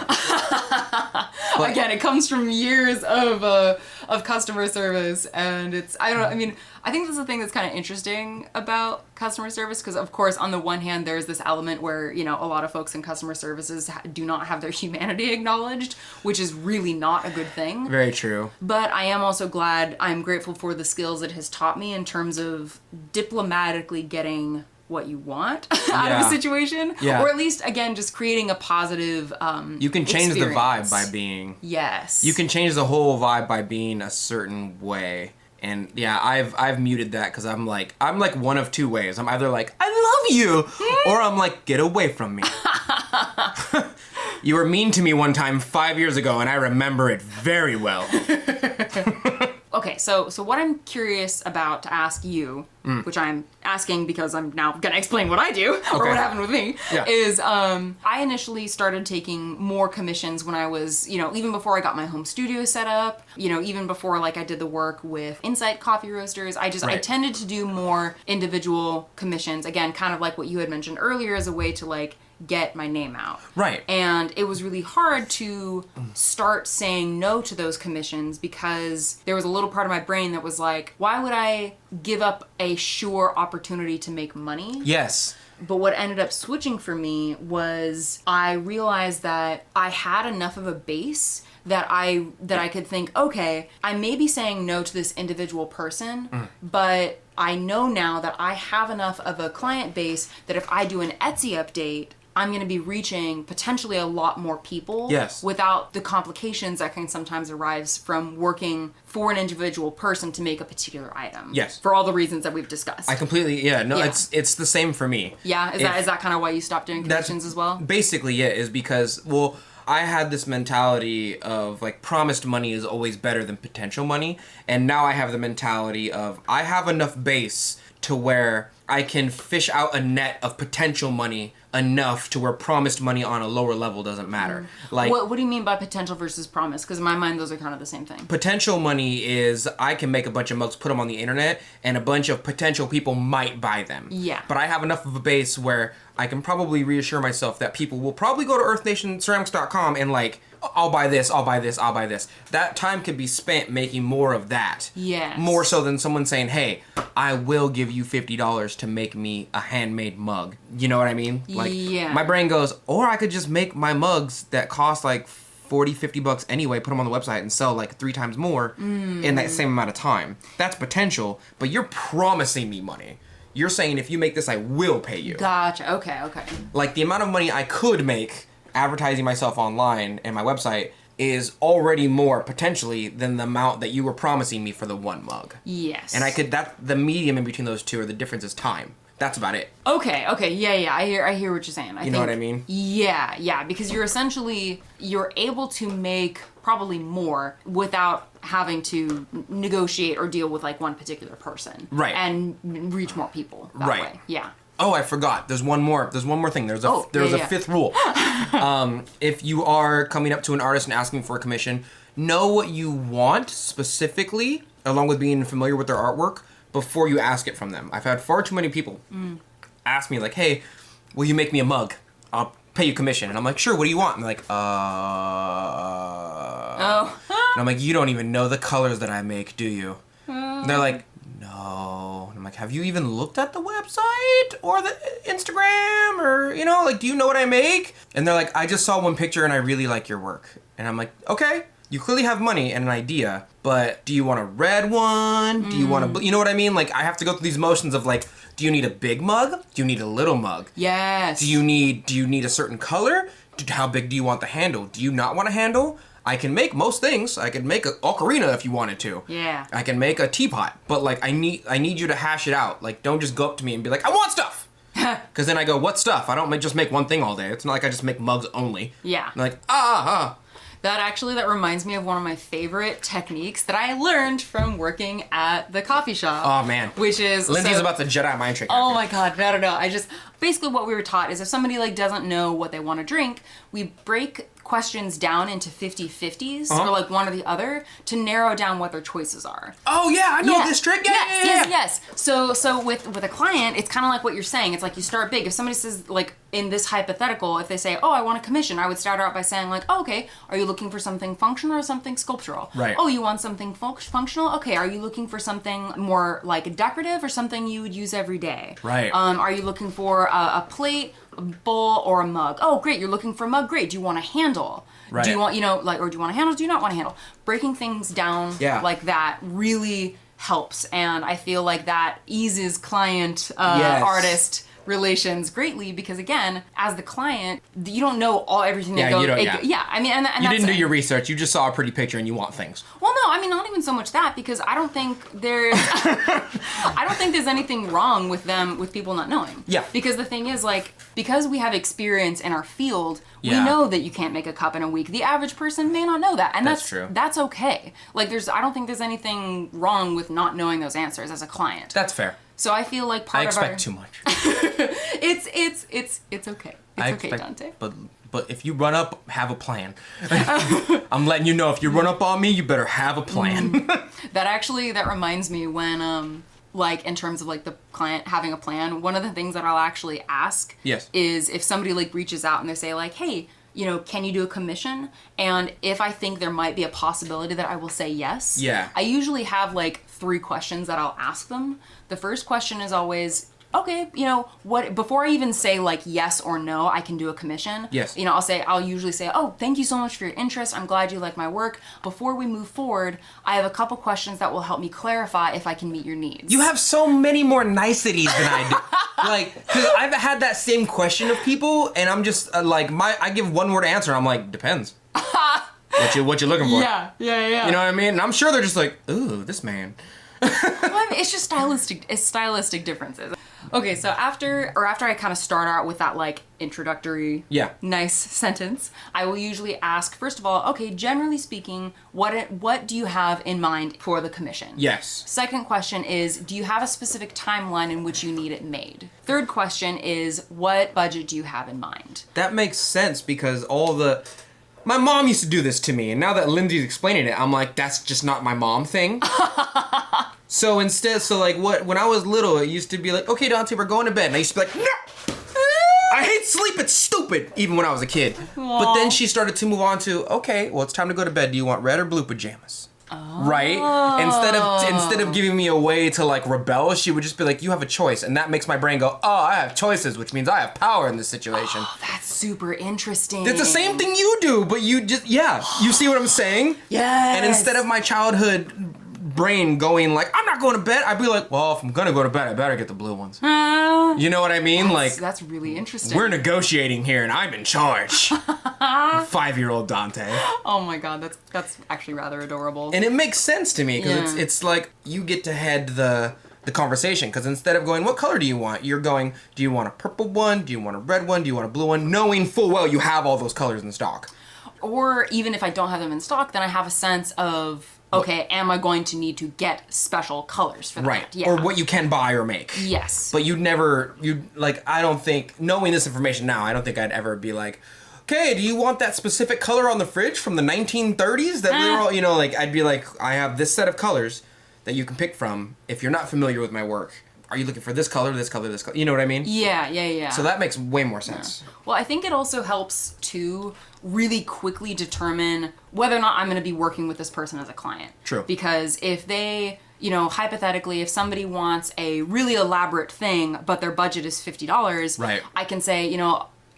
Speaker 1: But, again, it comes from years of customer service, and I think that's the thing that's kind of interesting about customer service, because of course, on the one hand, there's this element where, a lot of folks in customer services do not have their humanity acknowledged, which is really not a good thing.
Speaker 2: Very true.
Speaker 1: But I am also I'm grateful for the skills it has taught me in terms of diplomatically getting what you want out of a situation, or at least, again, just creating a positive
Speaker 2: you can change
Speaker 1: experience.
Speaker 2: the vibe by being you can change the whole vibe by being a certain way. And yeah, I've muted that because I'm like one of two ways. I'm either like, I love you, or I'm like, get away from me. You were mean to me one time 5 years ago, and I remember it very well.
Speaker 1: Okay, so what I'm curious about to ask you, which I'm asking because I'm now going to explain what I do, or what happened with me, is I initially started taking more commissions when I was, even before I got my home studio set up, even before like I did the work with Insight Coffee Roasters. I tended to do more individual commissions, again, kind of like what you had mentioned earlier, as a way to like get my name out.
Speaker 2: Right.
Speaker 1: And it was really hard to start saying no to those commissions because there was a little part of my brain that was like, why would I give up a sure opportunity to make money.
Speaker 2: Yes.
Speaker 1: But what ended up switching for me was I realized that I had enough of a base that I could think, okay, I may be saying no to this individual person, but I know now that I have enough of a client base that if I do an Etsy update, I'm going to be reaching potentially a lot more people without the complications that can sometimes arise from working for an individual person to make a particular item.
Speaker 2: Yes.
Speaker 1: For all the reasons that we've discussed.
Speaker 2: I completely, it's the same for me.
Speaker 1: Yeah? Is that kind of why you stopped doing commissions as well?
Speaker 2: Basically, yeah, is because, well, I had this mentality of, like, promised money is always better than potential money, and now I have the mentality of I have enough base to where I can fish out a net of potential money enough to where promised money on a lower level doesn't matter. Like,
Speaker 1: what do you mean by potential versus promise? Because in my mind, those are kind of the same thing.
Speaker 2: Potential money is I can make a bunch of mugs, put them on the internet, and a bunch of potential people might buy them.
Speaker 1: Yeah.
Speaker 2: But I have enough of a base where I can probably reassure myself that people will probably go to earthnationceramics.com and like, I'll buy this, I'll buy this, I'll buy this. That time could be spent making more of that.
Speaker 1: Yes.
Speaker 2: More so than someone saying, hey, I will give you $50 to make me a handmade mug. You know what I mean? Like, my brain goes, or I could just make my mugs that cost like $40-$50 anyway, put them on the website and sell like 3 times more in that same amount of time. That's potential, but you're promising me money. You're saying if you make this, I will pay you.
Speaker 1: Gotcha. Okay.
Speaker 2: Like the amount of money I could make advertising myself online and my website is already more potentially than the amount that you were promising me for the one mug.
Speaker 1: Yes.
Speaker 2: And the medium in between those two, or the difference is time. That's about it.
Speaker 1: Okay, yeah, I hear what you're saying.
Speaker 2: You know what I mean?
Speaker 1: Yeah, because you're able to make probably more without having to negotiate or deal with like one particular person.
Speaker 2: Right.
Speaker 1: And reach more people that way. Yeah.
Speaker 2: Oh, I forgot. There's one more thing. There's a fifth rule. If you are coming up to an artist and asking for a commission, know what you want specifically, along with being familiar with their artwork, before you ask it from them. I've had far too many people ask me like, hey, will you make me a mug? I'll pay you commission. And I'm like, sure, what do you want? And they're like,
Speaker 1: Oh.
Speaker 2: And I'm like, you don't even know the colors that I make, do you? And they're like, no. And I'm like, have you even looked at the website or the Instagram or, like, do you know what I make? And they're like, I just saw one picture and I really like your work. And I'm like, okay, you clearly have money and an idea, but do you want a red one? Do you want you know what I mean? Like, I have to go through these motions of like, do you need a big mug? Do you need a little mug?
Speaker 1: Yes.
Speaker 2: Do you need a certain color? How big do you want the handle? Do you not want a handle? I can make most things. I could make an ocarina if you wanted to.
Speaker 1: Yeah.
Speaker 2: I can make a teapot, but like I need you to hash it out. Like, don't just go up to me and be like, I want stuff. Because then I go, what stuff? I don't just make one thing all day. It's not like I just make mugs only.
Speaker 1: Yeah.
Speaker 2: I'm like,
Speaker 1: That reminds me of one of my favorite techniques that I learned from working at the coffee shop.
Speaker 2: Oh man.
Speaker 1: Which is
Speaker 2: Lindsey's about the Jedi mind trick.
Speaker 1: Oh my god, no. Basically what we were taught is if somebody like doesn't know what they want to drink, we break questions down into 50-50s or like one or the other to narrow down what their choices are.
Speaker 2: Oh yeah, I know this trick.
Speaker 1: Yes. So with a client, it's kind of like what you're saying. It's like you start big. If somebody says like in this hypothetical, if they say, "Oh, I want a commission," I would start out by saying like, "Oh, okay, are you looking for something functional or something sculptural?"
Speaker 2: Right.
Speaker 1: "Oh, you want something functional? Okay, are you looking for something more like decorative or something you would use every day?"
Speaker 2: Right.
Speaker 1: Are you looking for a plate, a bowl, or a mug? "Oh, great, you're looking for a mug. Great. Do you want a handle?"
Speaker 2: Right.
Speaker 1: Do you want, or do you want a handle? Do you not want a handle? Breaking things down like that really helps, and I feel like that eases client artist relations greatly because again, as the client, you don't know everything that goes. I mean, and
Speaker 2: you didn't do your research. You just saw a pretty picture and you want things.
Speaker 1: Well, no, I mean, not even so much that because I don't think there's anything wrong with people not knowing.
Speaker 2: Yeah.
Speaker 1: Because the thing is, like, because we have experience in our field, we know that you can't make a cup in a week. The average person may not know that, and that's true. That's okay. Like, I don't think there's anything wrong with not knowing those answers as a client.
Speaker 2: That's fair.
Speaker 1: So I feel like
Speaker 2: I expect too much.
Speaker 1: It's okay. It's okay, Donte.
Speaker 2: But if you run up, have a plan. I'm letting you know, if you run up on me, you better have a plan.
Speaker 1: That reminds me when like in terms of like the client having a plan, one of the things that I'll actually ask is if somebody like reaches out and they say like, "Hey, can you do a commission? And if I think there might be a possibility that I will say yes, I usually have like 3 questions that I'll ask them. The first question is always, okay, what, before I even say like yes or no, I can do a commission.
Speaker 2: Yes.
Speaker 1: I'll usually say, oh, thank you so much for your interest. I'm glad you like my work. Before we move forward, I have a couple questions that will help me clarify if I can meet your needs.
Speaker 2: You have so many more niceties than I do. Like, cause I've had that same question of people, and I'm just I give one word answer. I'm like, depends. What you looking for?
Speaker 1: Yeah.
Speaker 2: You know what I mean? And I'm sure they're just like, ooh, this man.
Speaker 1: Well, I mean, it's just stylistic differences. Okay, so after I kind of start out with that like introductory, nice sentence, I will usually ask, first of all, okay, generally speaking, what do you have in mind for the commission?
Speaker 2: Yes.
Speaker 1: Second question is, do you have a specific timeline in which you need it made? Third question is, what budget do you have in mind?
Speaker 2: That makes sense because my mom used to do this to me, and now that Lindsey's explaining it, I'm like, that's just not my mom thing. So instead, when I was little, it used to be like, okay, Donte, we're going to bed. And I used to be like, no! I hate sleep, it's stupid! Even when I was a kid.
Speaker 1: Aww.
Speaker 2: But then she started to move on to, okay, well, it's time to go to bed. Do you want red or blue pajamas?
Speaker 1: Oh.
Speaker 2: Right? Instead of giving me a way to like rebel, she would just be like, you have a choice. And that makes my brain go, oh, I have choices, which means I have power in this situation.
Speaker 1: Oh, that's super interesting.
Speaker 2: It's the same thing you do, but you just, you see what I'm saying?
Speaker 1: Yes.
Speaker 2: And instead of my childhood brain going like, I'm not going to bed, I'd be like, well, if I'm gonna go to bed, I better get the blue ones. You know what I mean?
Speaker 1: That's really interesting.
Speaker 2: We're negotiating here and I'm in charge. 5-year-old Donte.
Speaker 1: Oh my god, that's actually rather adorable.
Speaker 2: And it makes sense to me because it's like you get to head the conversation, because instead of going, what color do you want? You're going, do you want a purple one? Do you want a red one? Do you want a blue one? Knowing full well you have all those colors in stock.
Speaker 1: Or even if I don't have them in stock, then I have a sense of, okay, am I going to need to get special colors for that?
Speaker 2: Right.
Speaker 1: Yeah.
Speaker 2: Or what you can buy or make.
Speaker 1: Yes.
Speaker 2: But I don't think, knowing this information now, I don't think I'd ever be like, okay, do you want that specific color on the fridge from the 1930s? That we were all, I'd be like, I have this set of colors that you can pick from if you're not familiar with my work. Are you looking for this color, this color, this color? You know what I mean?
Speaker 1: Yeah.
Speaker 2: So that makes way more sense.
Speaker 1: Yeah. Well, I think it also helps to really quickly determine whether or not I'm going to be working with this person as a client.
Speaker 2: True.
Speaker 1: Because if they, hypothetically, if somebody wants a really elaborate thing, but their budget is $50,
Speaker 2: right.
Speaker 1: I can say,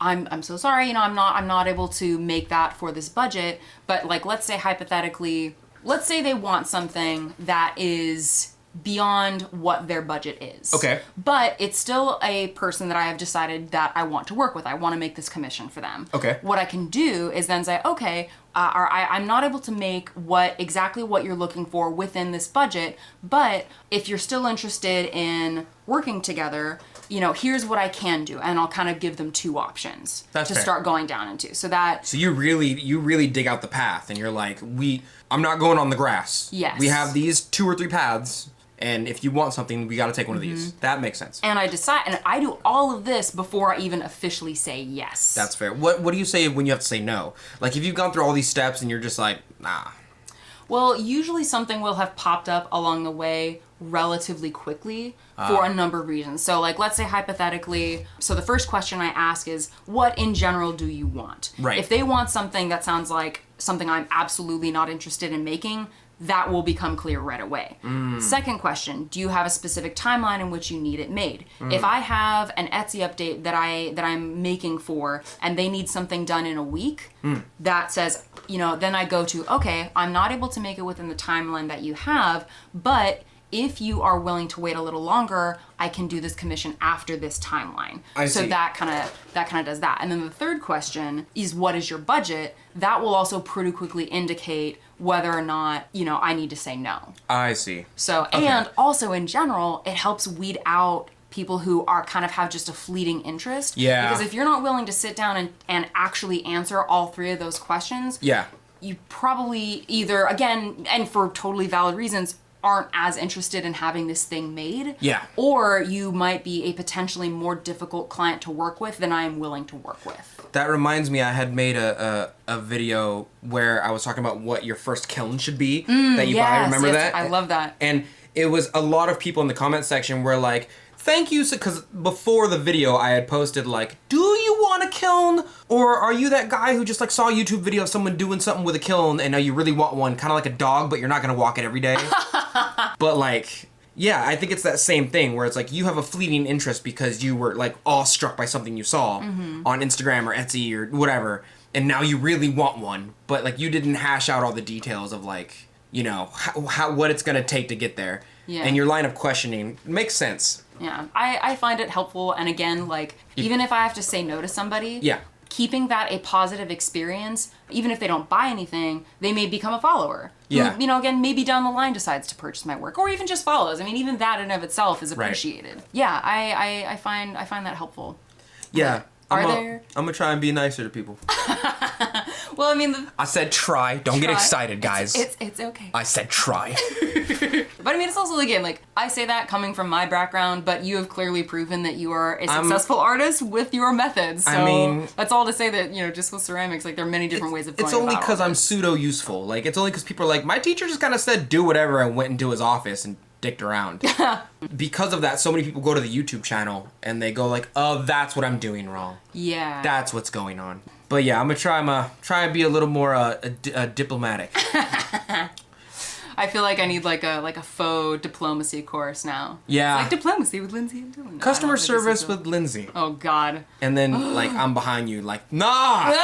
Speaker 1: I'm so sorry, I'm not able to make that for this budget. But let's say hypothetically, let's say they want something that is beyond what their budget is.
Speaker 2: Okay.
Speaker 1: But it's still a person that I have decided that I want to work with. I want to make this commission for them.
Speaker 2: Okay.
Speaker 1: What I can do is then say, okay, I'm not able to make exactly what you're looking for within this budget, but if you're still interested in working together, here's what I can do, and I'll kind of give them 2 options to
Speaker 2: fair.
Speaker 1: Start going down into. So
Speaker 2: you really dig out the path, and you're like, I'm not going on the grass.
Speaker 1: Yes.
Speaker 2: We have these 2 or 3 paths. And if you want something, we got to take one of these. That makes sense.
Speaker 1: And I decide, and I do all of this before I even officially say yes.
Speaker 2: That's fair. What do you say when you have to say no? Like if you've gone through all these steps and you're just like, nah.
Speaker 1: Well, usually something will have popped up along the way relatively quickly for a number of reasons. So let's say hypothetically, so the first question I ask is, what in general do you want?
Speaker 2: Right.
Speaker 1: If they want something that sounds like something I'm absolutely not interested in making, that will become clear right away. Second question, do you have a specific timeline in which you need it made? If I have an Etsy update that I'm making for, and they need something done in a week, that says, then I go to, okay, I'm not able to make it within the timeline that you have, but if you are willing to wait a little longer, I can do this commission after this timeline. So that kind of does that. And then the third question is, what is your budget? That will also pretty quickly indicate whether or not, I need to say no.
Speaker 2: I see.
Speaker 1: So, okay. And also in general, it helps weed out people who are kind of have just a fleeting interest.
Speaker 2: Yeah.
Speaker 1: Because if you're not willing to sit down and actually answer all 3 of those questions, you probably either, again, and for totally valid reasons, aren't as interested in having this thing made.
Speaker 2: Yeah.
Speaker 1: Or you might be a potentially more difficult client to work with than I am willing to work with.
Speaker 2: That reminds me, I had made a video where I was talking about what your first kiln should be that you buy. Remember that?
Speaker 1: I love that.
Speaker 2: And it was a lot of people in the comment section were like, thank you, because before the video I had posted do you want a kiln? Or are you that guy who just like saw a YouTube video of someone doing something with a kiln and now you really want one, kind of like a dog, but you're not gonna walk it every day? But like, yeah, I think it's that same thing where it's like you have a fleeting interest because you were like awestruck by something you saw on Instagram or Etsy or whatever, and now you really want one, but like you didn't hash out all the details of like, you know, how what it's gonna take to get there. Yeah. And your line of questioning makes sense.
Speaker 1: Yeah, I find it helpful, and again, like, even if I have to say no to somebody,
Speaker 2: yeah,
Speaker 1: keeping that a positive experience, even if they don't buy anything, they may become a follower.
Speaker 2: Yeah.
Speaker 1: Who, you know, again, maybe down the line decides to purchase my work, or even just follows. I mean, even that in of itself is appreciated. Right. Yeah, I find that helpful.
Speaker 2: Yeah.
Speaker 1: I'm
Speaker 2: gonna try and be nicer to people.
Speaker 1: Well, I mean,
Speaker 2: I said try. Don't get excited, guys.
Speaker 1: It's okay.
Speaker 2: I said try.
Speaker 1: But I mean, it's also, again, like, I say that coming from my background, but you have clearly proven that you are a successful artist with your methods. So I mean, that's all to say that, you know, just with ceramics, like, there are many different ways of going
Speaker 2: about it. It's only because I'm pseudo-useful. Like, it's only because people are like, my teacher just kind of said do whatever and went into his office and dicked around. Because of that, so many people go to the YouTube channel and they go like, oh, that's what I'm doing wrong.
Speaker 1: Yeah.
Speaker 2: That's what's going on. But yeah, I'm gonna try and be a little more diplomatic.
Speaker 1: I feel like I need like a faux diplomacy course now.
Speaker 2: Yeah.
Speaker 1: It's like diplomacy with Lindsey and Dillon.
Speaker 2: Customer service with Lindsey.
Speaker 1: Oh God.
Speaker 2: And then like I'm behind you like, nah.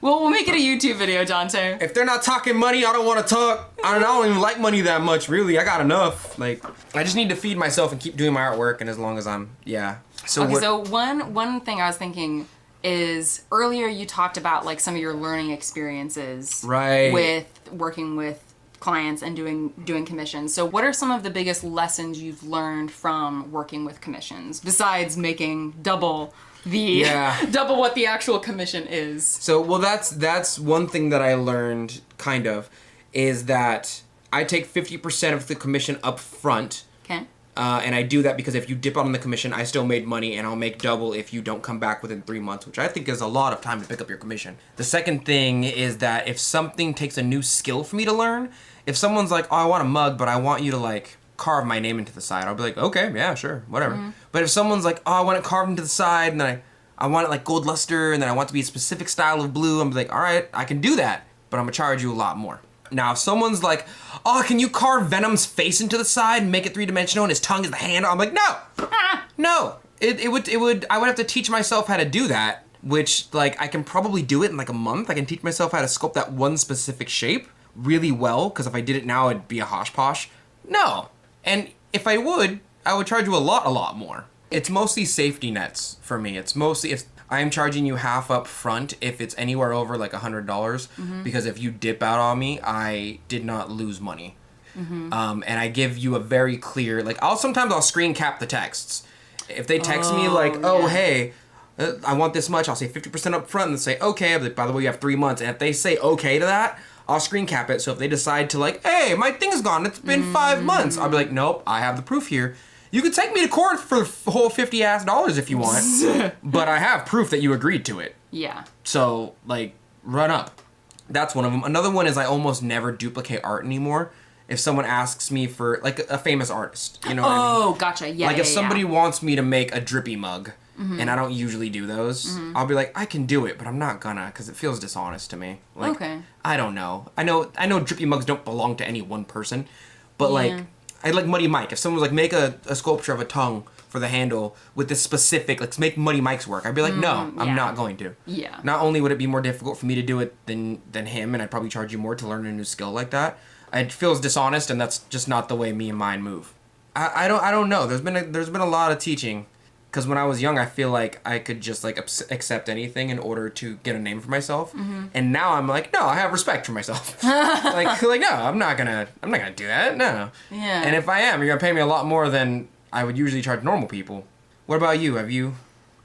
Speaker 1: Well, we'll make it a YouTube video, Donte.
Speaker 2: If they're not talking money, I don't want to talk. I don't even like money that much, really. I got enough. Like, I just need to feed myself and keep doing my artwork, and as long as I'm, yeah.
Speaker 1: So one thing I was thinking is, earlier you talked about, like, some of your learning experiences.
Speaker 2: Right.
Speaker 1: With working with clients and doing commissions. So what are some of the biggest lessons you've learned from working with commissions, besides making double what the actual commission is?
Speaker 2: So, well, that's one thing that I learned, kind of, is that I take 50% of the commission up front.
Speaker 1: Okay.
Speaker 2: And I do that because if you dip out on the commission, I still made money, and I'll make double if you don't come back within 3 months, which I think is a lot of time to pick up your commission. The second thing is that if something takes a new skill for me to learn, if someone's like, oh, I want a mug, but I want you to, like, carve my name into the side, I'll be like, okay, yeah, sure, whatever. Mm-hmm. But if someone's like, oh, I want it carved into the side, and then I want it like gold luster, and then I want it to be a specific style of blue, I'm like, all right, I can do that, but I'm gonna charge you a lot more. Now, if someone's like, oh, can you carve Venom's face into the side and make it three-dimensional and his tongue is the hand? I'm like, no, no. I would have to teach myself how to do that, which, like, I can probably do it in like a month. I can teach myself how to sculpt that one specific shape really well, because if I did it now, it'd be a hosh-posh. No. And if I would charge you a lot more. It's mostly safety nets for me. It's mostly, if I'm charging you half up front if it's anywhere over like $100, because if you dip out on me, I did not lose money. And I give you a very clear, like, sometimes I'll screen cap the texts. If they text me like, oh, hey, I want this much, I'll say 50% up front and say, okay, but by the way, you have 3 months. And if they say okay to that, I'll screen cap it. So if they decide to like, hey, my thing's gone, it's been 5 months, I'll be like, nope, I have the proof here. You could take me to court for the whole $50 if you want, but I have proof that you agreed to it.
Speaker 1: Yeah.
Speaker 2: So, like, run up. That's one of them. Another one is I almost never duplicate art anymore. If someone asks me for, like, a famous artist, you know what I mean?
Speaker 1: Oh, gotcha. Yeah,
Speaker 2: like, if somebody wants me to make a drippy mug, and I don't usually do those, I'll be like, I can do it, but I'm not gonna, because it feels dishonest to me. Like,
Speaker 1: okay.
Speaker 2: I don't know. I know drippy mugs don't belong to any one person, but, like, I like Muddy Mike. If someone was like, make a sculpture of a tongue for the handle with this specific, let's make Muddy Mike's work, I'd be like, no, I'm not going to.
Speaker 1: Yeah.
Speaker 2: Not only would it be more difficult for me to do it than him, and I'd probably charge you more to learn a new skill like that, it feels dishonest, and that's just not the way me and mine move. I don't know. There's been a lot of teaching, because when I was young, I feel like I could just like accept anything in order to get a name for myself, and now I'm like, no, I have respect for myself. like no, I'm not gonna do that. No.
Speaker 1: Yeah.
Speaker 2: And if I am, you're gonna pay me a lot more than I would usually charge normal people. What about you? Have you?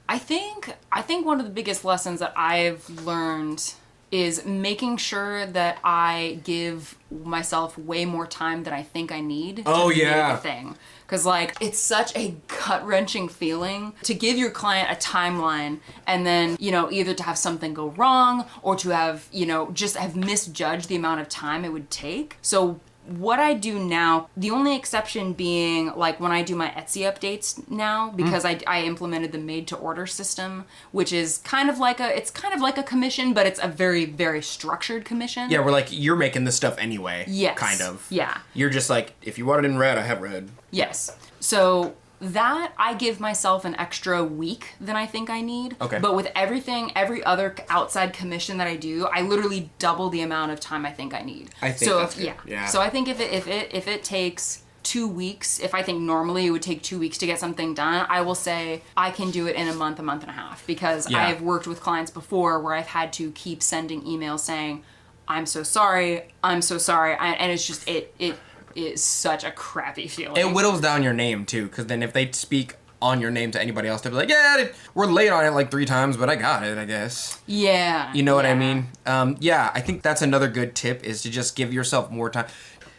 Speaker 1: I think one of the biggest lessons that I've learned is making sure that I give myself way more time than I think I need to make a thing. Because, like, it's such a gut-wrenching feeling to give your client a timeline and then, you know, either to have something go wrong or to have, you know, just have misjudged the amount of time it would take. So what I do now, the only exception being like when I do my Etsy updates now, because I implemented the made to order system, which is kind of like a commission, but it's a very, very structured commission.
Speaker 2: Yeah, we're like, you're making this stuff anyway.
Speaker 1: Yes.
Speaker 2: Kind of.
Speaker 1: Yeah.
Speaker 2: You're just like, if you want it in red, I have red.
Speaker 1: Yes. So that I give myself an extra week than I think I need.
Speaker 2: Okay.
Speaker 1: But with every other outside commission that I do, I literally double the amount of time I think I need.
Speaker 2: I think that's good.
Speaker 1: Yeah. So I think if it takes 2 weeks, if I think normally it would take 2 weeks to get something done, I will say I can do it in a month and a half, because I've worked with clients before where I've had to keep sending emails saying, I'm so sorry, and it's just it is such a crappy feeling.
Speaker 2: It whittles down your name too, because then if they speak on your name to anybody else, they'll be like, yeah, we're late on it like 3 times, but I got it, I guess.
Speaker 1: Yeah.
Speaker 2: You know what I mean? I think that's another good tip, is to just give yourself more time.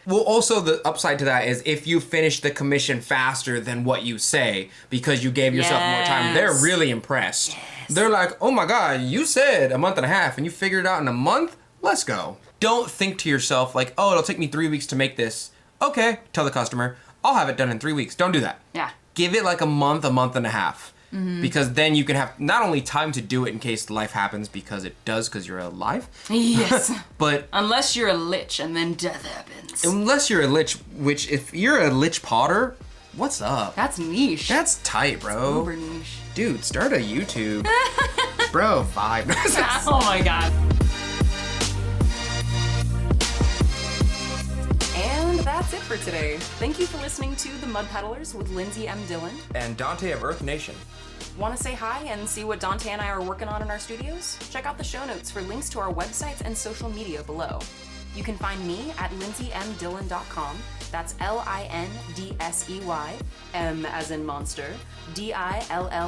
Speaker 2: Well, also the upside to that is if you finish the commission faster than what you say because you gave yourself more time, they're really impressed. Yes. They're like, oh my God, you said a month and a half and you figured it out in a month? Let's go. Don't think to yourself like, oh, it'll take me 3 weeks to make this. Okay, tell the customer, I'll have it done in 3 weeks. Don't do that.
Speaker 1: Yeah.
Speaker 2: Give it like a month and a half. Mm-hmm. Because then you can have not only time to do it in case life happens, because it does, because you're alive.
Speaker 1: Yes.
Speaker 2: But
Speaker 1: unless you're a lich and then death happens.
Speaker 2: Unless you're a lich, which if you're a lich potter, what's up?
Speaker 1: That's niche.
Speaker 2: That's tight, bro.
Speaker 1: Uber niche.
Speaker 2: Dude, start a YouTube. Bro, vibe.
Speaker 1: Oh my God. And that's it for today. Thank you for listening to The Mud Peddlers with Lindsey M Dillon
Speaker 2: and Donte of Earth Nation.
Speaker 1: Want to say hi and see what Donte and I are working on in our studios? Check out the show notes for links to our websites and social media below. You can find me at lindseyemdillon.com. That's Lindsey, M as in monster, Dillon.com.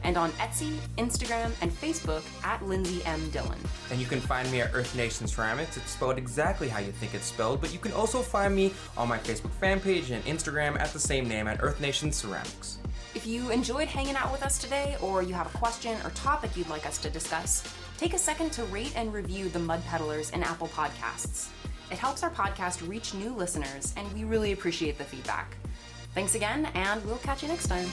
Speaker 1: And on Etsy, Instagram, and Facebook at Lindsey M Dillon.
Speaker 2: And you can find me at Earth Nation Ceramics. It's spelled exactly how you think it's spelled, but you can also find me on my Facebook fan page and Instagram at the same name at Earth Nation Ceramics.
Speaker 1: If you enjoyed hanging out with us today, or you have a question or topic you'd like us to discuss, take a second to rate and review The Mud Peddlers in Apple Podcasts. It helps our podcast reach new listeners, and we really appreciate the feedback. Thanks again, and we'll catch you next time.